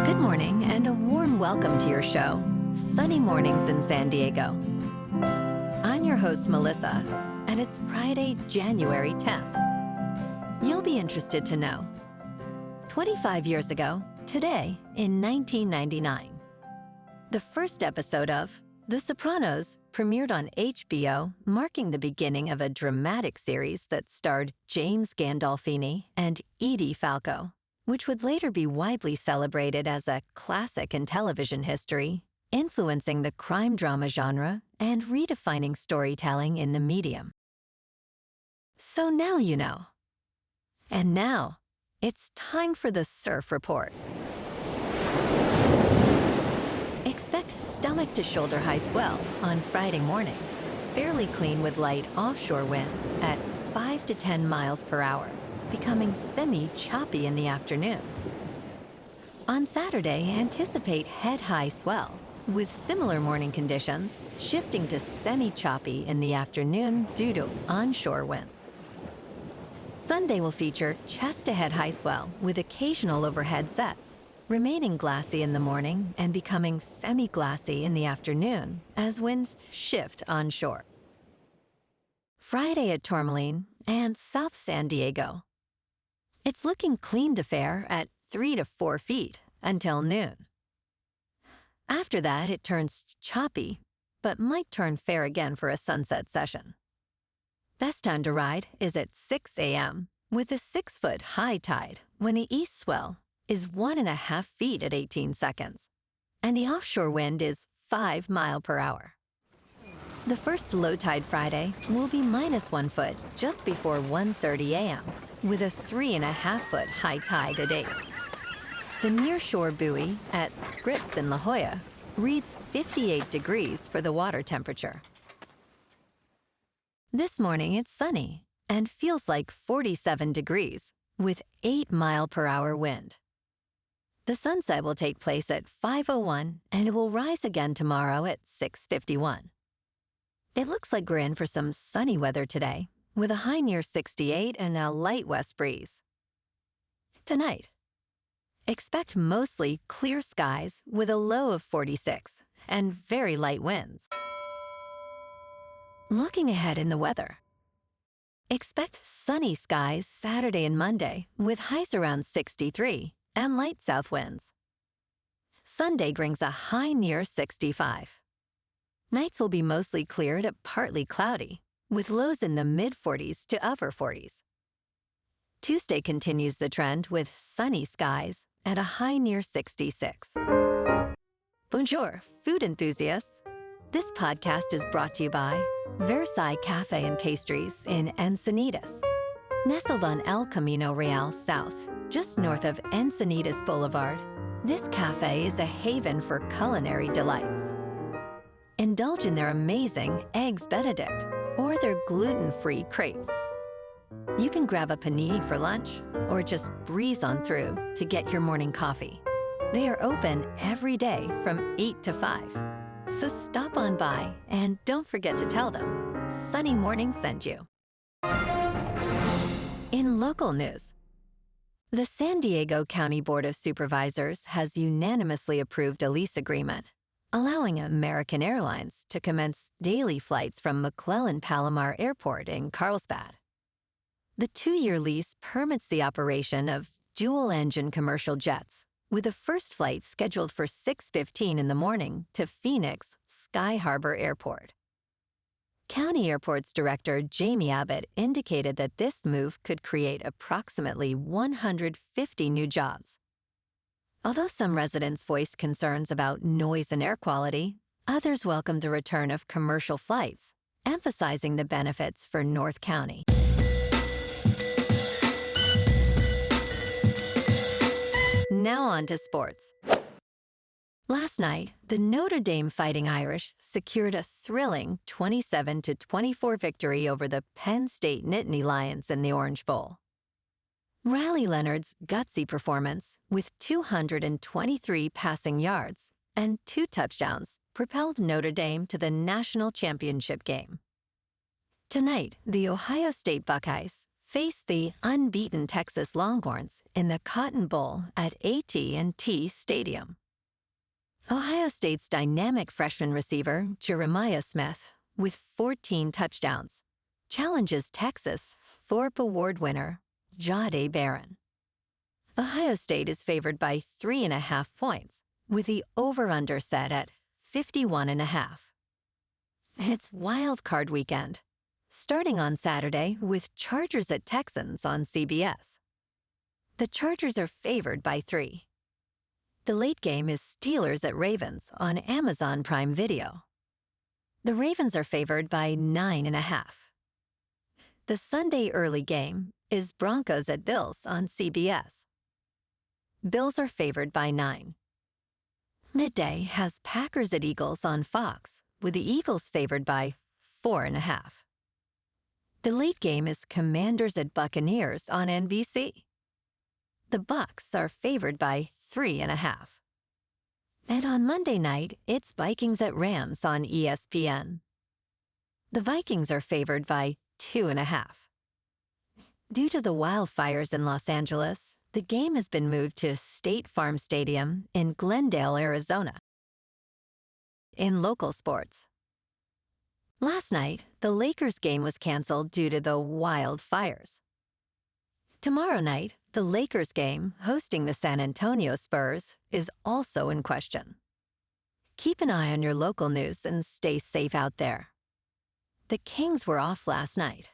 Good morning and a warm welcome to your show, Sunny Mornings in San Diego. I'm your host, Melissa, and it's Friday, January 10th. You'll be interested to know. 25 years ago, today, in 1999, the first episode of The Sopranos premiered on HBO, marking the beginning of a dramatic series that starred James Gandolfini and Edie Falco, which would later be widely celebrated as a classic in television history, influencing the crime drama genre and redefining storytelling in the medium. So now you know. And now, it's time for the Surf Report. Expect stomach-to-shoulder high swell on Friday morning, fairly clean with light offshore winds at 5 to 10 miles per hour, becoming semi-choppy in the afternoon. On Saturday, anticipate head-high swell, with similar morning conditions shifting to semi-choppy in the afternoon due to onshore winds. Sunday will feature chest-to-head high swell with occasional overhead sets, remaining glassy in the morning and becoming semi-glassy in the afternoon as winds shift onshore. Friday at Tourmaline and South San Diego. It's looking clean to fair at 3 to 4 feet until noon. After that, it turns choppy, but might turn fair again for a sunset session. Best time to ride is at 6 a.m. with a 6-foot high tide when the east swell is 1.5 feet at 18 seconds, and the offshore wind is 5 miles per hour. The first low tide Friday will be -1 foot just before 1:30 a.m., with a 3.5-foot high tide at 8. The nearshore buoy at Scripps in La Jolla reads 58 degrees for the water temperature. This morning it's sunny and feels like 47 degrees with 8 mile per hour wind. The sunset will take place at 5:01 and it will rise again tomorrow at 6:51. It looks like we're in for some sunny weather today, with a high near 68 and a light west breeze. Tonight, expect mostly clear skies with a low of 46 and very light winds. Looking ahead in the weather, expect sunny skies Saturday and Monday with highs around 63 and light south winds. Sunday brings a high near 65. Nights will be mostly clear to partly cloudy, with lows in the mid-40s to upper 40s. Tuesday continues the trend with sunny skies at a high near 66. Bonjour, food enthusiasts. This podcast is brought to you by Versailles Cafe and Pastries in Encinitas. Nestled on El Camino Real South, just north of Encinitas Boulevard, this cafe is a haven for culinary delights. Indulge in their amazing Eggs Benedict or their gluten-free crepes. You can grab a panini for lunch or just breeze on through to get your morning coffee. They are open every day from 8 to 5. So stop on by and don't forget to tell them Sunny Morning sent you. In local news, the San Diego County Board of Supervisors has unanimously approved a lease agreement, allowing American Airlines to commence daily flights from McClellan Palomar Airport in Carlsbad. The 2-year lease permits the operation of dual-engine commercial jets, with the first flight scheduled for 6:15 in the morning to Phoenix Sky Harbor Airport. County Airports Director Jamie Abbott indicated that this move could create approximately 150 new jobs. Although some residents voiced concerns about noise and air quality, others welcomed the return of commercial flights, emphasizing the benefits for North County. Now on to sports. Last night, the Notre Dame Fighting Irish secured a thrilling 27-24 victory over the Penn State Nittany Lions in the Orange Bowl. Riley Leonard's gutsy performance, with 223 passing yards and 2 touchdowns, propelled Notre Dame to the national championship game. Tonight, the Ohio State Buckeyes face the unbeaten Texas Longhorns in the Cotton Bowl at AT&T Stadium. Ohio State's dynamic freshman receiver, Jeremiah Smith, with 14 touchdowns, challenges Texas Thorpe Award winner, Jahdae Barron. Ohio State is favored by 3.5 points, with the over-under set at 51.5. It's wild card weekend, starting on Saturday with Chargers at Texans on CBS. The Chargers are favored by 3. The late game is Steelers at Ravens on Amazon Prime Video. The Ravens are favored by 9.5. The Sunday early game is Broncos at Bills on CBS. Bills are favored by 9. Midday has Packers at Eagles on Fox, with the Eagles favored by 4.5. The late game is Commanders at Buccaneers on NBC. The Bucks are favored by 3.5. And on Monday night, it's Vikings at Rams on ESPN. The Vikings are favored by 2.5. Due to the wildfires in Los Angeles, the game has been moved to State Farm Stadium in Glendale, Arizona. In local sports, last night, the Lakers game was canceled due to the wildfires. Tomorrow night, the Lakers game, hosting the San Antonio Spurs, is also in question. Keep an eye on your local news and stay safe out there. The Kings were off last night.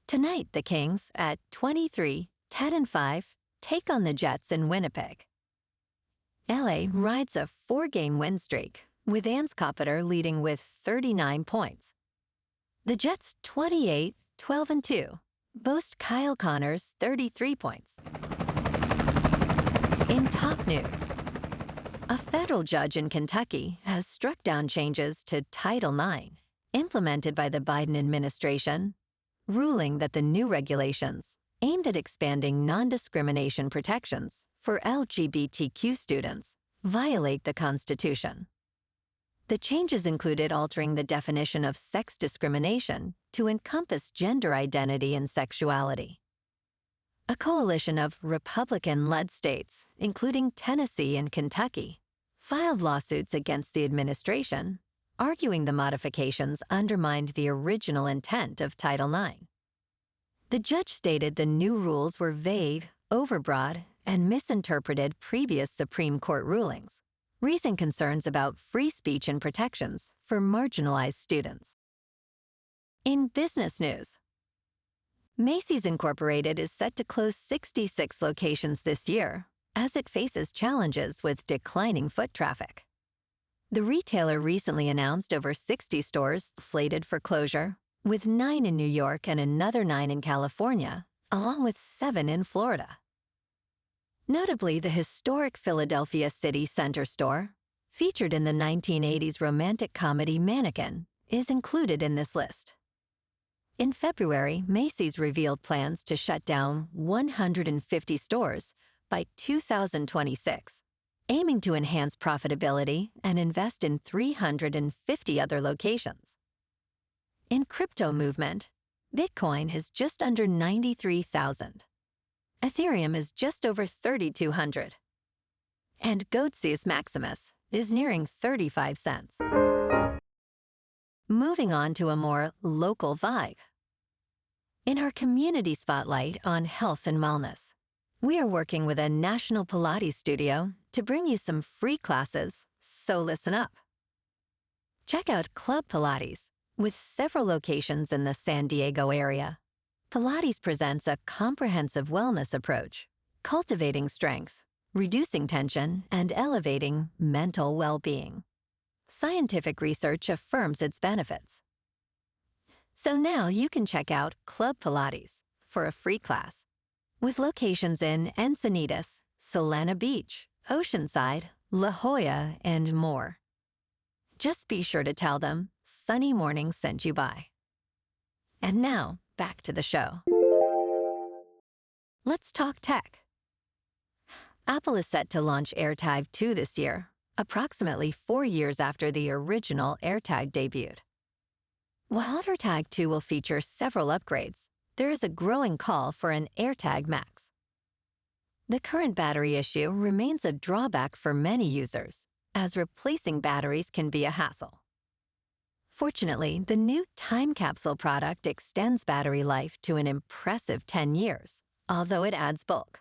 Tonight, the Kings, at 23-10-5, take on the Jets in Winnipeg. LA rides a 4-game win streak, with Anscoppeter leading with 39 points. The Jets' 28-12-2 boast Kyle Connor's 33 points. In top news, a federal judge in Kentucky has struck down changes to Title IX implemented by the Biden administration, ruling that the new regulations aimed at expanding non-discrimination protections for LGBTQ students violate the Constitution. The changes included altering the definition of sex discrimination to encompass gender identity and sexuality. A coalition of Republican-led states, including Tennessee and Kentucky, filed lawsuits against the administration, arguing the modifications undermined the original intent of Title IX. The judge stated the new rules were vague, overbroad, and misinterpreted previous Supreme Court rulings, raising concerns about free speech and protections for marginalized students. In business news, Macy's Incorporated is set to close 66 locations this year as it faces challenges with declining foot traffic. The retailer recently announced over 60 stores slated for closure, with 9 in New York and another 9 in California, along with 7 in Florida. Notably, the historic Philadelphia City Center store, featured in the 1980s romantic comedy Mannequin, is included in this list. In February, Macy's revealed plans to shut down 150 stores by 2026, aiming to enhance profitability and invest in 350 other locations. In crypto movement, Bitcoin is just under 93,000. Ethereum is just over 3,200. And Goatsius Maximus is nearing 35 cents. Moving on to a more local vibe. In our community spotlight on health and wellness, we are working with a national Pilates studio to bring you some free classes, so listen up. Check out Club Pilates, with several locations in the San Diego area. Pilates presents a comprehensive wellness approach, cultivating strength, reducing tension, and elevating mental well-being. Scientific research affirms its benefits. So now you can check out Club Pilates for a free class, with locations in Encinitas, Solana Beach, Oceanside, La Jolla, and more. Just be sure to tell them Sunny Morning sent you by. And now, back to the show. Let's talk tech. Apple is set to launch AirTag 2 this year, approximately 4 years after the original AirTag debuted. While AirTag 2 will feature several upgrades, there is a growing call for an AirTag Max. The current battery issue remains a drawback for many users, as replacing batteries can be a hassle. Fortunately, the new Time Capsule product extends battery life to an impressive 10 years, although it adds bulk.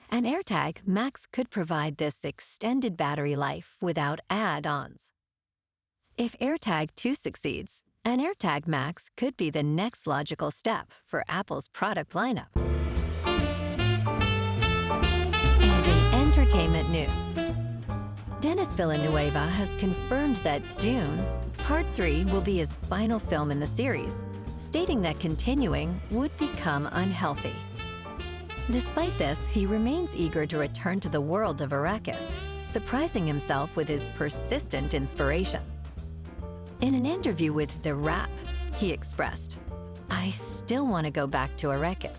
An AirTag Max could provide this extended battery life without add-ons. If AirTag 2 succeeds, an AirTag Max could be the next logical step for Apple's product lineup. And in entertainment news, Denis Villeneuve has confirmed that Dune, Part 3 will be his final film in the series, stating that continuing would become unhealthy. Despite this, he remains eager to return to the world of Arrakis, surprising himself with his persistent inspiration. In an interview with The Wrap, he expressed, "I still want to go back to Arrakis."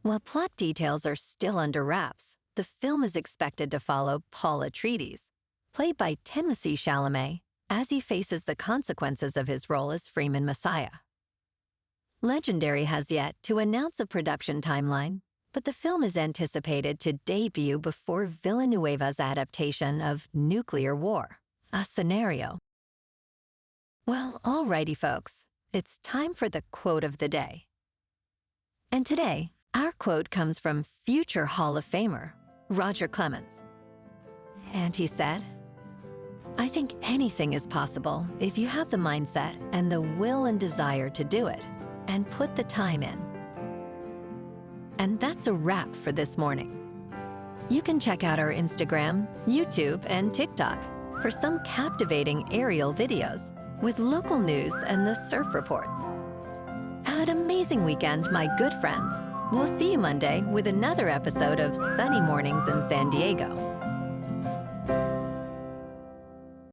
While plot details are still under wraps, the film is expected to follow Paul Atreides, played by Timothée Chalamet, as he faces the consequences of his role as Freeman Messiah. Legendary has yet to announce a production timeline, but the film is anticipated to debut before Villeneuve's adaptation of Nuclear War, a scenario. Well, alrighty folks, it's time for the quote of the day. And today, our quote comes from future Hall of Famer, Roger Clemens. And he said, "I think anything is possible if you have the mindset and the will and desire to do it, and put the time in." And that's a wrap for this morning. You can check out our Instagram, YouTube, and TikTok for some captivating aerial videos with local news and the surf reports. Have an amazing weekend, my good friends. We'll see you Monday with another episode of Sunny Mornings in San Diego.